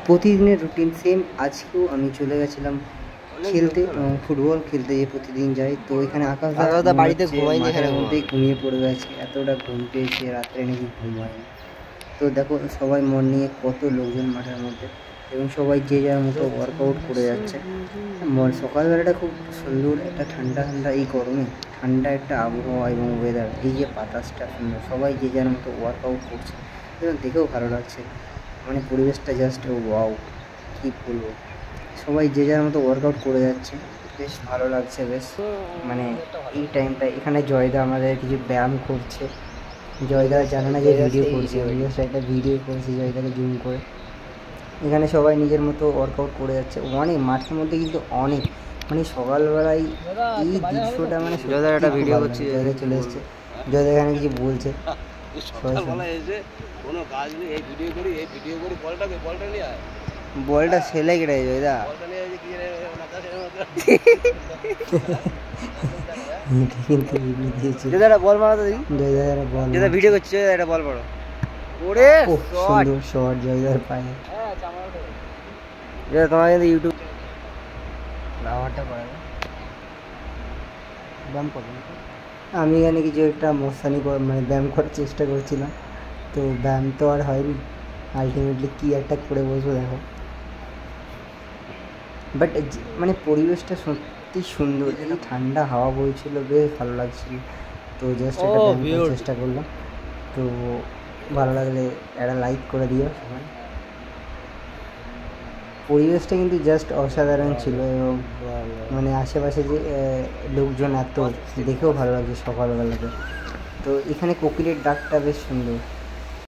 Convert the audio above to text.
প্রতিদিনের routine same. আজকেও আমি চলে গেছিলাম খেলতে, ফুটবল খেলতে যে প্রতিদিন যাই। তো এখানে আকাশদা বাড়িতে মাঠের মধ্যেই ঘুমিয়ে পড়ে গেছে, এতটা ঘুম পেয়েছে, রাত্রে নাকি ঘুম হয়নি। তো দেখো সবাই মর্নিংয়ে কত লোকজন মাঠের মধ্যে, এবং সবাই যে যার মতো ওয়ার্কআউট করে যাচ্ছে। সকালবেলাটা খুব সুন্দর, একটা ঠান্ডা ঠান্ডা, এই গরমে ঠান্ডা একটা আবহাওয়া এবং ওয়েদার, এই যে বাতাসটা সুন্দর, সবাই যে যার মতো ওয়ার্কআউট করছে এবং দেখেও ভালো লাগছে। মানে পরিবেশটা জাস্ট ওয়াও, কী বলবো, সবাই যে যার মতো ওয়ার্কআউট করে যাচ্ছে, বেশ ভালো লাগছে। বেশ মানে এই টাইমটা এখানে জয়দা আমাদের কিছু ব্যায়াম করছে। জয়দা জানে না যে ভিডিও করছে, একটা ভিডিও করছে জয়দাকে জুম করে। এখানে সবাই নিজের মতো ওয়ার্কআউট করে যাচ্ছে অনেক, মাঠের মধ্যে কিন্তু অনেক, মানে সকালবেলায় এই দৃশ্যটা, মানে জয়দার একটা ভিডিও করছে, জয়দা চলে এসছে, জয়দা এখানে কিছু বলছে। বলটা ছেলে কেটে জয়দা বল মারো, জয়দা ভিডিও করছে, জয়দা একটা বল মারো। ওরে সুন্দর শট জয়দার পায়ে। তোমার কিন্তু ইউটিউব নাম্বারটা করে ব্যায়াম করবেন। আমি এখানে কিছু একটা মশানি মানে ব্যায়াম করার চেষ্টা করছিলাম, তো ব্যায়াম তো আর হয়নি। আলটিমেটলি কী একটা করে বসবো দেখো। বাট মানে পরিবেশটা সত্যি সুন্দর, এই ঠান্ডা হাওয়া বইছিল, বেশ ভালো লাগছিল। তো জাস্ট একটা ব্যায়াম করার চেষ্টা করলাম। তো ভালো লাগলে একটা লাইক করে দিও সবাই। পরিবেশটা কিন্তু জাস্ট অসাধারণ ছিল, এবং মানে আশেপাশে যে লোকজন এত, দেখেও ভালো লাগছে সকালবেলাতে। তো এখানে কোকিলের ডাকটা বেশ সুন্দর।